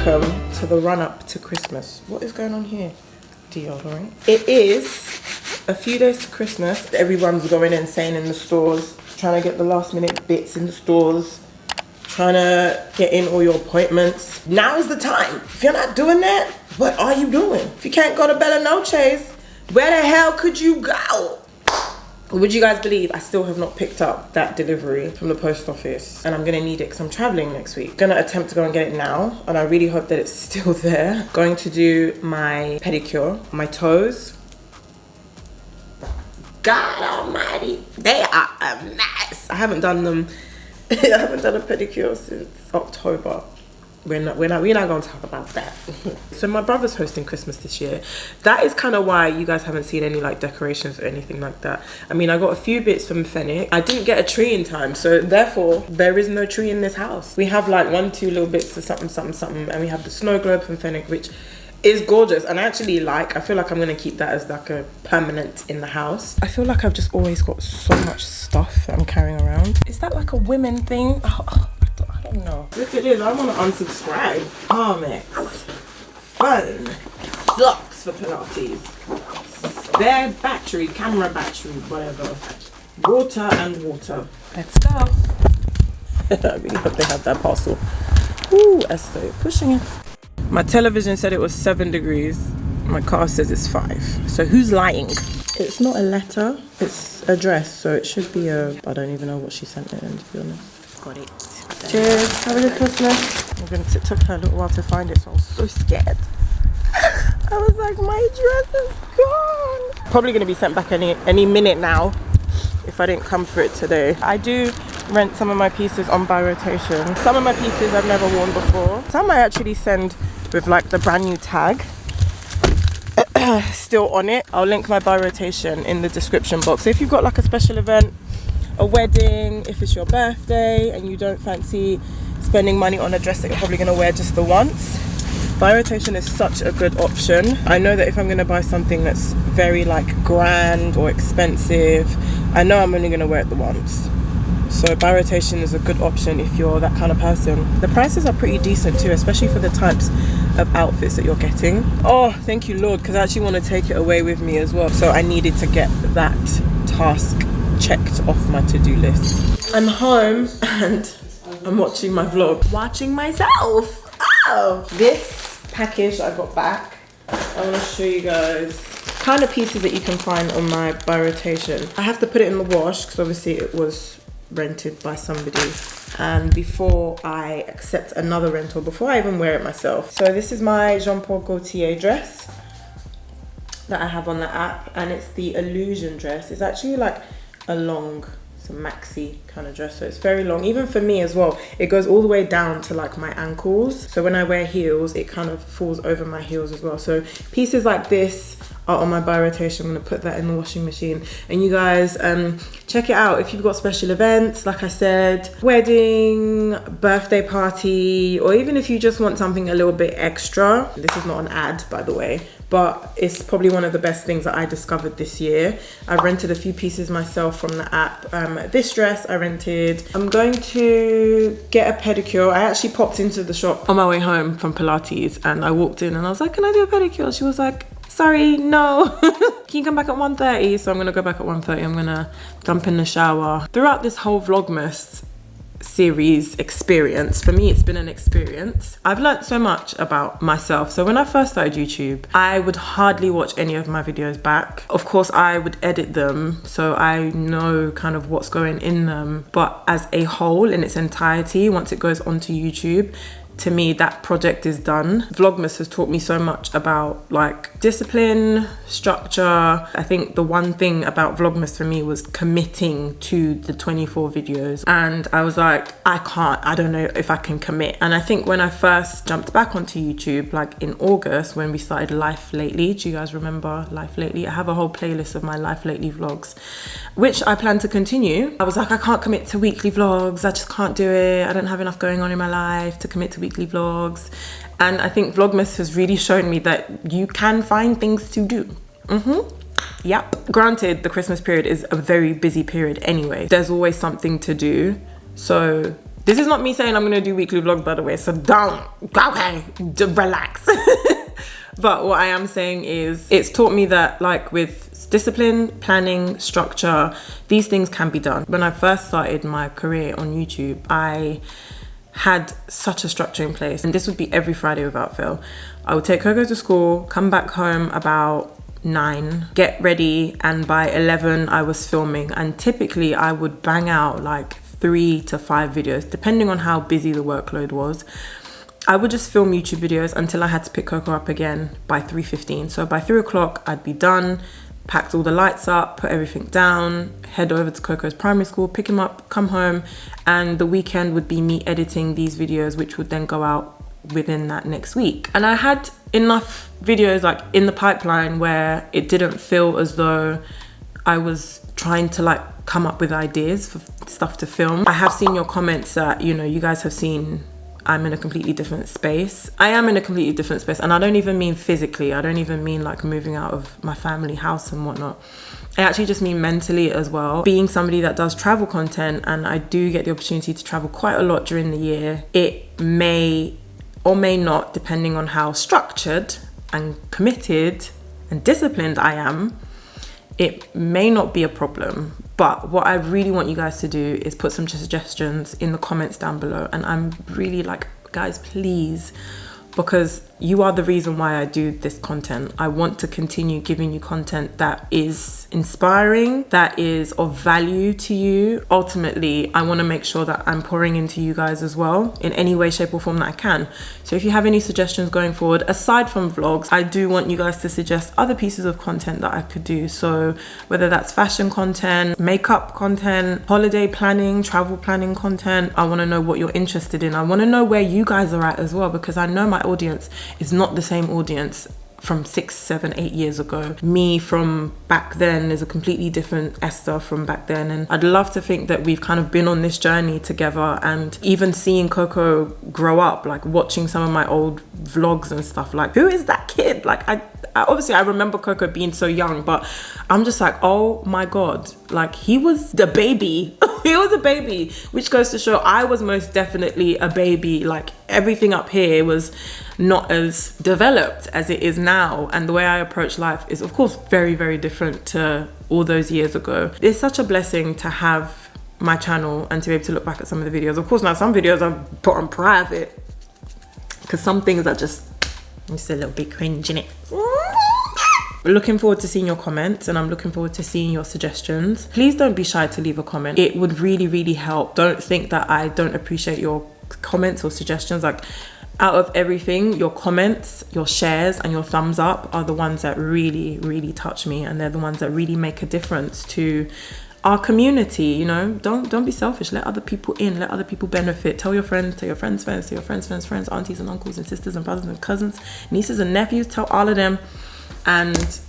welcome to the run-up to Christmas. What is going on here? Deodorant. It is a few days to Christmas. Everyone's going insane in the stores, trying to get the last minute bits in the stores, trying to get in all your appointments. Now is the time. If you're not doing that, what are you doing? If you can't go to Bella Noche's, where the hell could you go? Would you guys believe I still have not picked up that delivery from the post office, and I'm gonna need it because I'm traveling next week. Gonna attempt to go and get it now, and I really hope that it's still there. Going to do my pedicure, my toes. God almighty, they are a mess. I haven't done them, I haven't done a pedicure since October. We're not gonna talk about that. So my brother's hosting Christmas this year. That is kind of why you guys haven't seen any like decorations or anything like that. I mean, I got a few bits from Fennec. I didn't get a tree in time, so therefore there is no tree in this house. We have like 1, 2 little bits of something, and we have the snow globe from Fennec, which is gorgeous, and I actually I feel like I'm gonna keep that as like a permanent in the house. I feel like I've just always got so much stuff that I'm carrying around. Is that like a women thing? I don't know. If it is, I want to unsubscribe. Armex, phone, blocks for Pilates, spare battery, camera battery, whatever. Water and water. Let's go. I really hope they have that parcel. Ooh, Esther, pushing it. My television said it was 7 degrees. My car says it's 5. So who's lying? It's not a letter, it's a dress, so it should be a... I don't even know what she sent it in, to be honest. Got it. Cheers, have a good Christmas. It took her a little while to find it, so I was so scared. I was like, my dress is gone. Probably gonna be sent back any minute now if I didn't come for it today. I do rent some of my pieces on by rotation. Some of my pieces I've never worn before. Some I actually send with like the brand new tag still on it. I'll link my by rotation in the description box. So if you've got like a special event, a wedding, if it's your birthday and you don't fancy spending money on a dress that you're probably going to wear just the once, by rotation is such a good option. I know that if I'm going to buy something that's very like grand or expensive, I know I'm only going to wear it the once. So by rotation is a good option if you're that kind of person. The prices are pretty decent too, especially for the types of outfits that you're getting. Oh, thank you Lord, because I actually want to take it away with me as well. So I needed to get that task checked off my to-do list. I'm home and I'm watching my vlog. Watching myself. Oh, this package I got back, I want to show you guys kind of pieces that you can find on my by rotation. I have to put it in the wash because obviously it was rented by somebody, and before I accept another rental, before I even wear it myself. So this is my Jean Paul Gaultier dress that I have on the app, and it's the Illusion dress. It's actually like a long, it's a maxi kind of dress, so it's very long, even for me as well. It goes all the way down to like my ankles, so when I wear heels it kind of falls over my heels as well. So pieces like this are on my by rotation. I'm gonna put that in the washing machine, and you guys check it out if you've got special events, like I said, wedding, birthday party, or even if you just want something a little bit extra. This is not an ad, by the way, but it's probably one of the best things that I discovered this year. I've rented a few pieces myself from the app. This dress I rented. I'm going to get a pedicure. I actually popped into the shop on my way home from Pilates, and I walked in and I was like, can I do a pedicure? She was like, sorry, no. Can you come back at 1:30? So I'm gonna go back at 1:30. I'm gonna jump in the shower. Throughout this whole Vlogmas series experience, for me it's been an experience. I've learned so much about myself. So when I first started YouTube, I would hardly watch any of my videos back. Of course I would edit them, so I know kind of what's going in them, but as a whole, in its entirety, once it goes onto YouTube, to me that project is done. Vlogmas has taught me so much about like discipline, structure. I think the one thing about Vlogmas for me was committing to the 24 videos, and I was like, I don't know if I can commit. And I think when I first jumped back onto YouTube, like in August when we started Life Lately, do you guys remember Life Lately? I have a whole playlist of my Life Lately vlogs, which I plan to continue. I was like, I can't commit to weekly vlogs, I just can't do it. I don't have enough going on in my life to commit to weekly vlogs. And I think Vlogmas has really shown me that you can find things to do. Yep. Granted, the Christmas period is a very busy period anyway. There's always something to do. So This is not me saying I'm gonna do weekly vlogs, by the way, so don't, okay, relax. But what I am saying is it's taught me that, like, with discipline, planning, structure, these things can be done. When I first started my career on YouTube, I had such a structure in place, and this would be every Friday without fail. I would take Coco to school, come back home about 9, get ready, and by 11 I was filming, and typically I would bang out like 3 to 5 videos depending on how busy the workload was. I would just film YouTube videos until I had to pick Coco up again by 3:15. So by 3 o'clock I'd be done, packed all the lights up, put everything down, head over to Coco's primary school, pick him up, come home, and the weekend would be me editing these videos, which would then go out within that next week. And I had enough videos like in the pipeline where it didn't feel as though I was trying to like come up with ideas for stuff to film. I have seen your comments that, you know, you guys have seen I'm in a completely different space. I am in a completely different space, and I don't even mean physically. I don't even mean like moving out of my family house and whatnot. I actually just mean mentally as well. Being somebody that does travel content, and I do get the opportunity to travel quite a lot during the year, it may or may not, depending on how structured and committed and disciplined I am, it may not be a problem. But what I really want you guys to do is put some suggestions in the comments down below. And I'm really like, guys, please, because you are the reason why I do this content. I want to continue giving you content that is inspiring, that is of value to you. Ultimately, I want to make sure that I'm pouring into you guys as well in any way, shape or form that I can. So if you have any suggestions going forward, aside from vlogs, I do want you guys to suggest other pieces of content that I could do. So whether that's fashion content, makeup content, holiday planning, travel planning content, I want to know what you're interested in. I want to know where you guys are at as well, because I know my audience is not the same audience from 6, 7, 8 years ago. Me from back then is a completely different Esther from back then, and I'd love to think that we've kind of been on this journey together. And even seeing Coco grow up, like watching some of my old vlogs and stuff, like, who is that kid? Like I obviously I remember Coco being so young, but I'm just like, oh my god, like he was the baby. He was a baby, which goes to show I was most definitely a baby. Like everything up here was not as developed as it is now, and the way I approach life is of course very, very different to all those years ago. It's such a blessing to have my channel and to be able to look back at some of the videos. Of course now some videos I've put on private because some things are just a little bit cringe, innit? Looking forward to seeing your comments, and I'm looking forward to seeing your suggestions. Please don't be shy to leave a comment. It would really, really help. Don't think that I don't appreciate your comments or suggestions. Like, out of everything, your comments, your shares and your thumbs up are the ones that really, really touch me, and they're the ones that really make a difference to our community. You know, don't be selfish. Let other people in, let other people benefit. Tell your friends, tell your friends' friends, tell your friends' friends, aunties and uncles and sisters and brothers and cousins, nieces and nephews. Tell all of them. And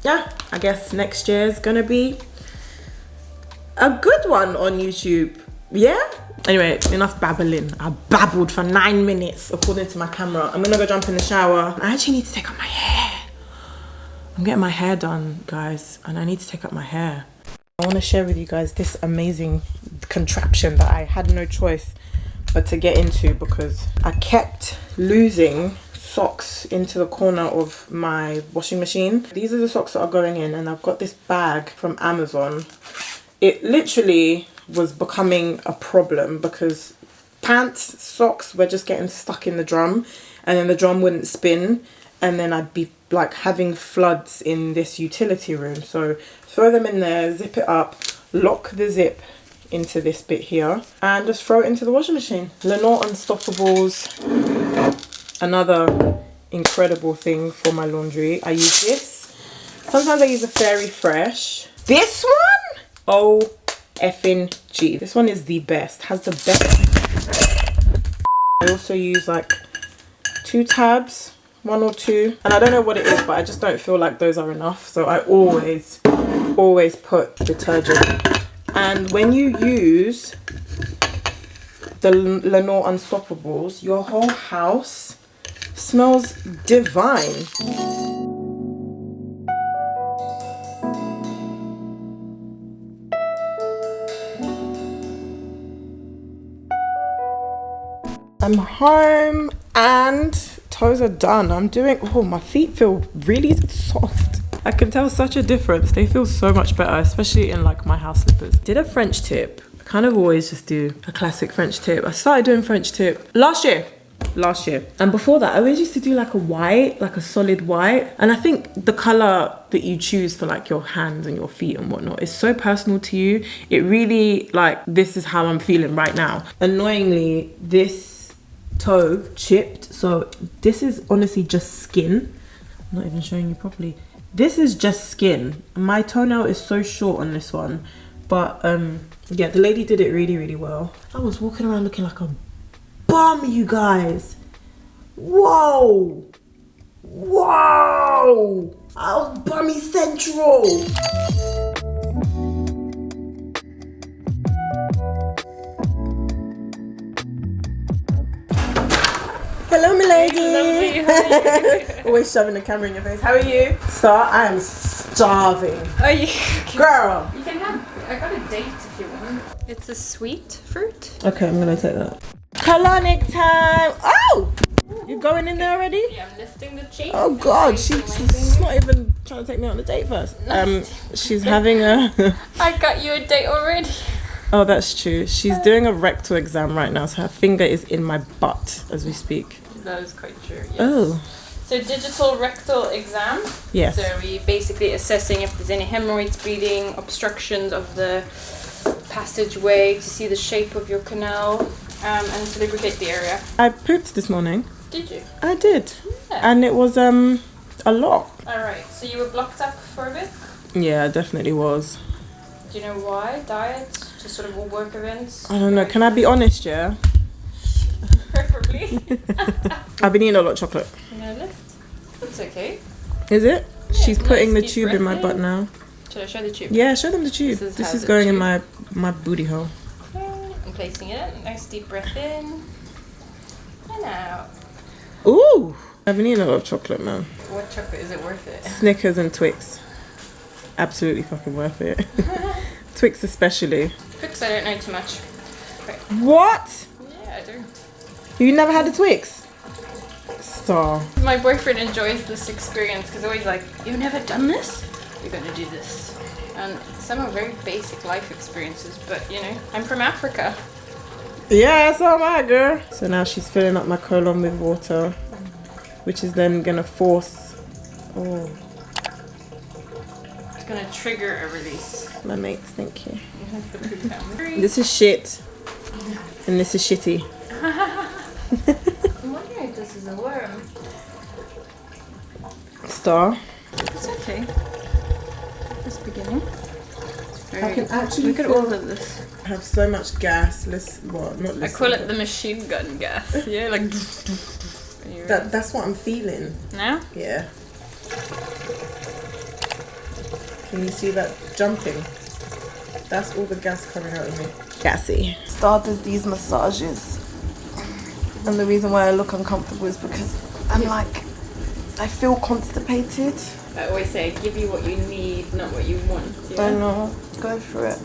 yeah, I guess next year is gonna be a good one on YouTube. Yeah. Anyway, enough babbling. I babbled for 9 minutes according to my camera. I'm gonna go jump in the shower. I actually need to take out my hair. I'm getting my hair done, guys, and I need to take out my hair. I want to share with you guys this amazing contraption that I had no choice but to get into, because I kept losing socks into the corner of my washing machine. These are the socks that are going in, and I've got this bag from Amazon. It literally was becoming a problem because pants, socks were just getting stuck in the drum, and then the drum wouldn't spin, and then I'd be like having floods in this utility room. So throw them in there, zip it up, lock the zip into this bit here, and just throw it into the washing machine. Lenore Unstoppables, another incredible thing for my laundry. I use this. Sometimes I use a Fairy Fresh. This one, oh effing G. This one is the best, has the best. I also use like 2 tabs, 1 or 2, and I don't know what it is, but I just don't feel like those are enough, so I always put detergent. And when you use the Lenore Unstoppables, your whole house smells divine. I'm home and toes are done. I'm doing, oh, my feet feel really soft. I can tell such a difference. They feel so much better, especially in like my house slippers. Did a French tip. I kind of always just do a classic French tip. I started doing French tip last year. And before that, I always used to do like a white, like a solid white. And I think the color that you choose for like your hands and your feet and whatnot is so personal to you. It really, like, this is how I'm feeling right now. Annoyingly, this toe chipped. So this is honestly just skin. I'm not even showing you properly. This is just skin. My toenail is so short on this one. But yeah, the lady did it really, really well. I was walking around looking like a bum, you guys. Whoa, whoa, I was bummy central. Hello, my lady. Always shoving the camera in your face. How are you? Star, I am starving. Oh, you girl. You can have. I got a date if you want. It's a sweet fruit. Okay, I'm gonna take that. Colonic time. Oh, you're going in there already? Yeah, I'm lifting the chain. Oh God, she's not even trying to take me on a date first. She's having a. I got you a date already. Oh, that's true. She's doing a rectal exam right now, so her finger is in my butt as we speak. That is quite true. Yes. Oh. So digital rectal exam. Yes. So we basically assessing if there's any hemorrhoids, bleeding, obstructions of the passageway to see the shape of your canal. And to lubricate the area. I pooped this morning. Did you? I did. Yeah. And it was a lot. Alright, so you were blocked up for a bit? Yeah, it definitely was. Do you know why? Diet? Just sort of all work events? I don't know. Can I be honest, yeah? Preferably. I've been eating a lot of chocolate. You know, lift? That's okay. Is it? Yeah, she's putting the deep tube in my breath butt now. Should I show the tube? Yeah, show them the tube. This is going in my booty hole. I'm placing it. Nice deep breath in. And out. Ooh! I've been eating a lot of chocolate, man. What chocolate? Is it worth it? Snickers and Twix. Absolutely fucking worth it. Twix especially. Twix I don't know too much. Okay. What? Yeah, I do. You never had a Twix? Star. My boyfriend enjoys this experience because always like, you've never done this? You're going to do this. And some are very basic life experiences, but you know, I'm from Africa. Yeah, so am I, girl. So now she's filling up my colon with water, which is then gonna force. Oh, It's going to trigger a release. my mates, thank you. You have to poop down. This is shit, and this is shitty. I'm wondering if this is a worm. Star. It's okay. This beginning. I can actually look at feel all of this. I have so much gas. Not I call it the machine gun gas. Yeah, like. That's what I'm feeling. Now? Yeah. Can you see that jumping? That's all the gas coming out of me. Gassy. Star does these massages, and the reason why I look uncomfortable is because I'm like, I feel constipated. I always say, give you what you need, not what you want. Yeah? I know. Go for it.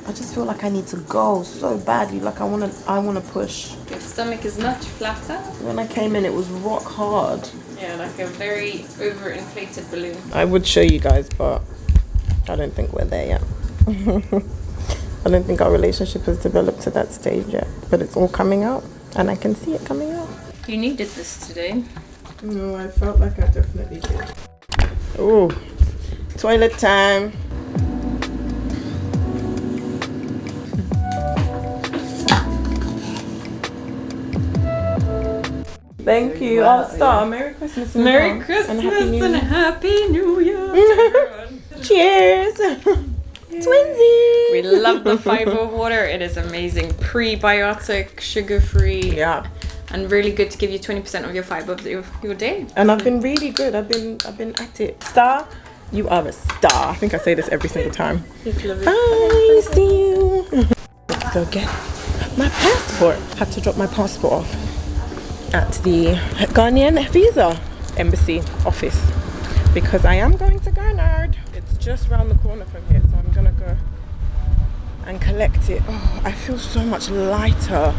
I just feel like I need to go so badly. Like I wanna push. Your stomach is much flatter. When I came in, it was rock hard. Yeah, like a very overinflated balloon. I would show you guys, but I don't think we're there yet. I don't think our relationship has developed to that stage yet. But it's all coming out, and I can see it coming out. You needed this today. No, I felt like I definitely did. Oh, toilet time. Thank you. Wow, Oh, Star, Merry Christmas. Merry Christmas and Happy New Year. Cheers. Twinsies. We love the fiber water. It is amazing. Prebiotic, sugar-free. Yeah. And really good to give you 20% of your fiber of your day. And I've been really good. I've been at it. Star, you are a star. I think I say this every single time. I see you. Let's go get my passport. Had to drop my passport off at the Ghanaian visa embassy office because I am going to Ghana. It's just round the corner from here, so I'm gonna go and collect it. Oh, I feel so much lighter.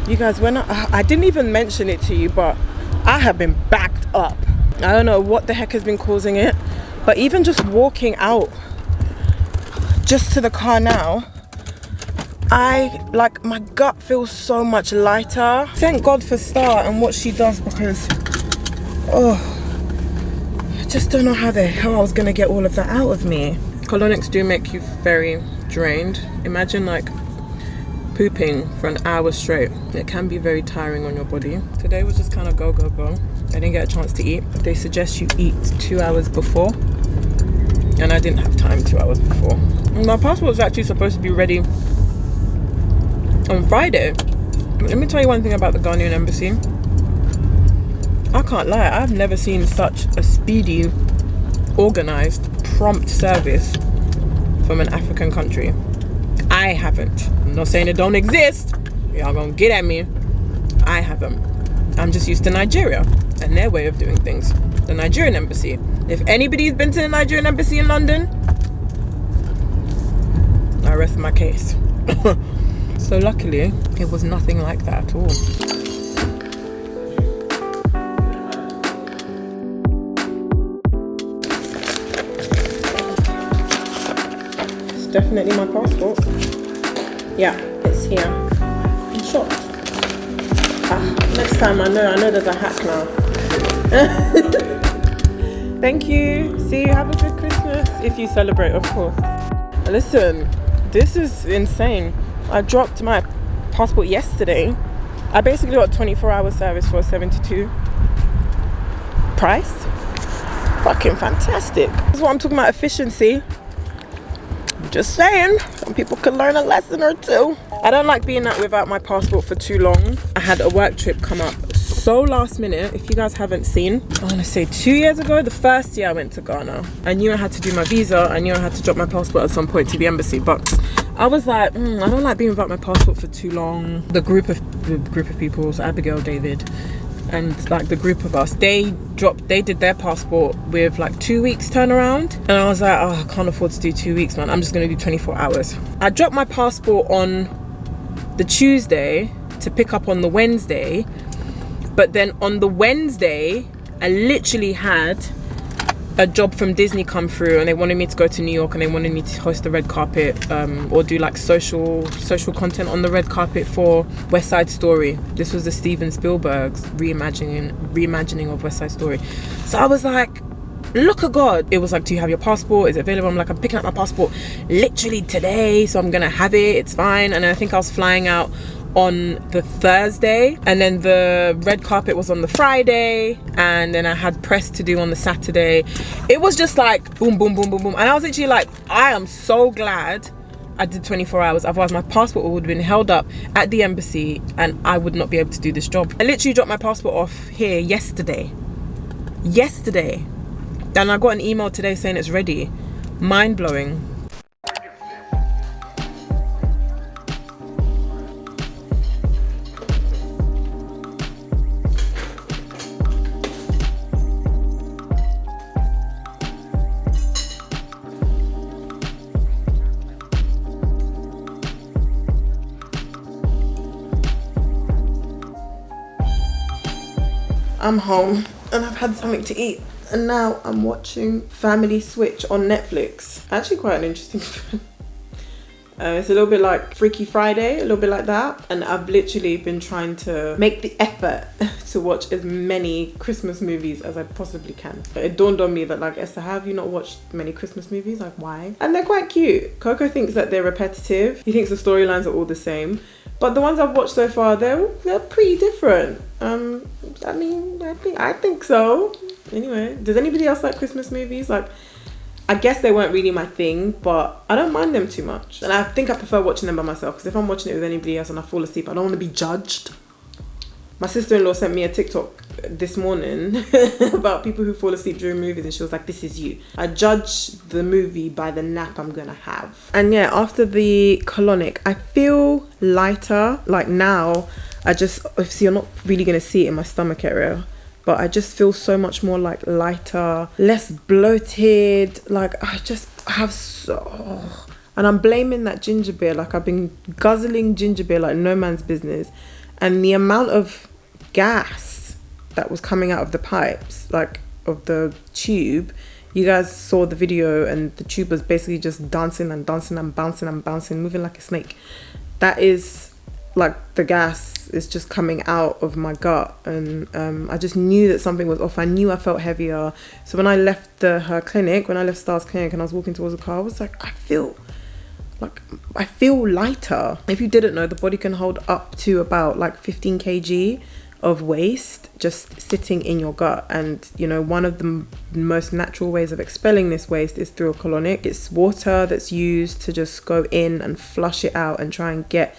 You guys, when I didn't even mention it to you, but I have been backed up. I don't know what the heck has been causing it, but even just walking out just to the car now, my gut feels so much lighter. Thank God for Star and what she does, because I just don't know how the hell I was gonna get all of that out of me. Colonics do make you very drained. Imagine like pooping for an hour straight. It can be very tiring on your body. Today was just kind of go. I didn't get a chance to eat. They suggest you eat 2 hours before, and I didn't have time 2 hours before. And my passport was actually supposed to be ready on Friday. Let me tell you one thing about the Ghanaian embassy. I can't lie, I've never seen such a speedy, organised, prompt service from an African country. I haven't. I'm not saying it don't exist. Y'all gonna get at me. I haven't. I'm just used to Nigeria and their way of doing things. The Nigerian embassy. If anybody's been to the Nigerian embassy in London, I rest my case. So luckily, it was nothing like that at all. Definitely my passport. Yeah, it's here. I'm shocked. Next time I know there's a hack now. Thank you. See you. Have a good Christmas if you celebrate, of course. Listen, this is insane. I dropped my passport yesterday. I basically got 24-hour service for a 72 price. Fucking fantastic. This is what I'm talking about, efficiency. Just saying, some people could learn a lesson or two. I don't like being out without my passport for too long. I had a work trip come up so last minute. If you guys haven't seen, I want to say 2 years ago, the first year I went to Ghana. I knew I had to do my visa. I knew I had to drop my passport at some point to the embassy, but I was like, I don't like being without my passport for too long. The group of people, so Abigail, David, and like the group of us, they did their passport with like 2 weeks turnaround, and I was like, I can't afford to do 2 weeks, man. I'm just gonna do 24 hours. I dropped my passport on the Tuesday to pick up on the Wednesday, but then on the Wednesday I literally had a job from Disney come through, and they wanted me to go to New York, and they wanted me to host the red carpet or do like social content on the red carpet for West Side Story. This was the Steven Spielberg's reimagining of West Side Story. So I was like, look at God. It was like, do you have your passport? Is it available? I'm like, I'm picking up my passport literally today, so I'm gonna have it. It's fine. And I think I was flying out on the Thursday, and then the red carpet was on the Friday, and then I had press to do on the Saturday. It was just like boom, boom, boom, boom, boom. And I was actually like, I am so glad I did 24 hours. Otherwise my passport would have been held up at the embassy and I would not be able to do this job. I literally dropped my passport off here yesterday, and I got an email today saying it's ready. Mind blowing. I'm home and I've had something to eat, and now I'm watching Family Switch on Netflix. Actually quite an interesting film. It's a little bit like Freaky Friday, a little bit like that, and I've literally been trying to make the effort to watch as many Christmas movies as I possibly can. But it dawned on me that, like, Esther, have you not watched many Christmas movies? Like, why? And they're quite cute. Coco thinks that they're repetitive. He thinks the storylines are all the same. But the ones I've watched so far, they're pretty different. I mean, I think so. Anyway, does anybody else like Christmas movies? Like, I guess they weren't really my thing, but I don't mind them too much. And I think I prefer watching them by myself, because if I'm watching it with anybody else and I fall asleep, I don't want to be judged. My sister-in-law sent me a TikTok this morning about people who fall asleep during movies, and she was like, this is you. I judge the movie by the nap I'm gonna have. And yeah, after the colonic, I feel lighter. Like now, obviously you're not really gonna see it in my stomach area, but I just feel so much more like lighter, less bloated. Like I just have and I'm blaming that ginger beer. Like I've been guzzling ginger beer like no man's business, and the amount of gas that was coming out of the pipes, like of the tube, you guys saw the video, and the tube was basically just dancing and dancing and bouncing and bouncing, moving like a snake. That is like the gas is just coming out of my gut, and I just knew that something was off. I knew I felt heavier. So when I left her clinic, when I left Star's clinic and I was walking towards the car, I was like, I feel lighter. If you didn't know, the body can hold up to about like 15 kg of waste just sitting in your gut. And you know, one of the most natural ways of expelling this waste is through a colonic. It's water that's used to just go in and flush it out and try and get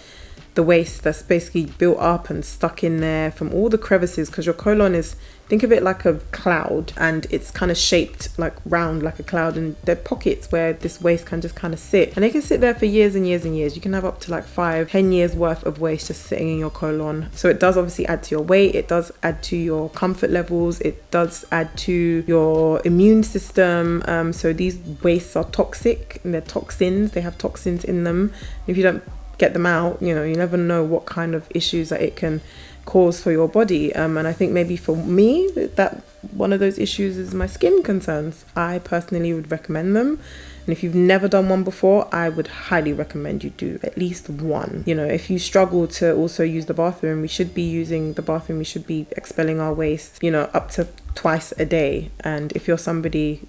the waste that's basically built up and stuck in there from all the crevices, because your colon is, think of it like a cloud, and it's kind of shaped like round like a cloud, and there are pockets where this waste can just kind of sit, and it can sit there for years and years and years. You can have up to like 5-10 years worth of waste just sitting in your colon. So it does obviously add to your weight, it does add to your comfort levels, it does add to your immune system. So these wastes are toxic, and they're toxins, they have toxins in them. If you don't get them out, you know, you never know what kind of issues that it can cause for your body. And I think maybe for me, that one of those issues is my skin concerns. I personally would recommend them, and if you've never done one before, I would highly recommend you do at least one. You know, if you struggle to also use the bathroom, we should be using the bathroom, we should be expelling our waste, you know, up to twice a day. And if you're somebody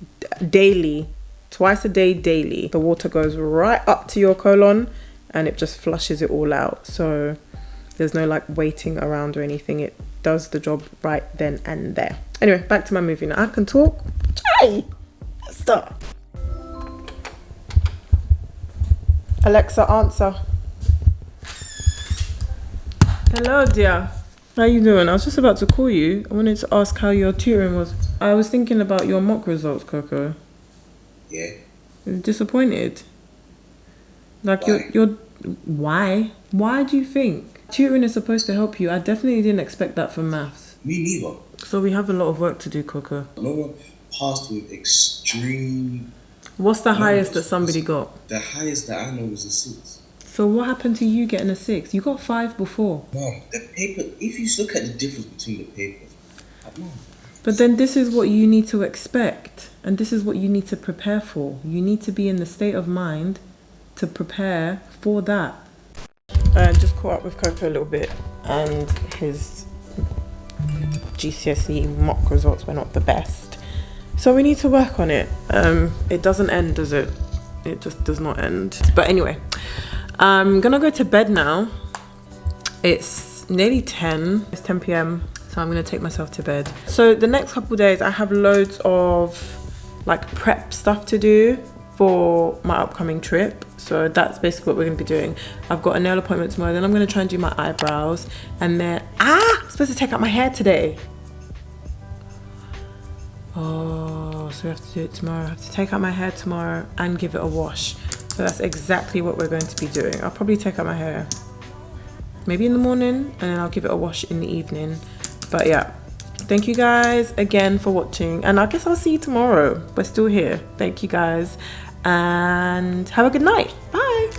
daily, twice a day daily, the water goes right up to your colon and it just flushes it all out. So there's no like waiting around or anything. It does the job right then and there. Anyway, back to my movie now. I can talk. Hey, stop. Alexa, answer. Hello, dear. How you doing? I was just about to call you. I wanted to ask how your tutoring was. I was thinking about your mock results, Coco. Yeah. Disappointed. Like Why? you're why? Why do you think? Tutoring is supposed to help you. I definitely didn't expect that from maths. Me neither. So we have a lot of work to do, Coco. No one passed with extreme. What's the highest that somebody got? The highest that I know was a 6. So what happened to you getting a 6? You got 5 before. No, the paper. If you look at the difference between the papers, no. But then this is what you need to expect, and this is what you need to prepare for. You need to be in the state of mind to prepare for that. Just caught up with Coco a little bit, and his GCSE mock results were not the best. So we need to work on it. It doesn't end, does it? It just does not end. But anyway, I'm gonna go to bed now. It's nearly 10. It's 10 p.m. So I'm gonna take myself to bed. So the next couple of days I have loads of like prep stuff to do for my upcoming trip. So that's basically what we're gonna be doing. I've got a nail appointment tomorrow, then I'm gonna try and do my eyebrows, and then I'm supposed to take out my hair today. Oh, so we have to do it tomorrow. I have to take out my hair tomorrow and give it a wash. So that's exactly what we're going to be doing. I'll probably take out my hair maybe in the morning, and then I'll give it a wash in the evening. But yeah, thank you guys again for watching, and I guess I'll see you tomorrow. We're still here. Thank you guys, and have a good night. Bye.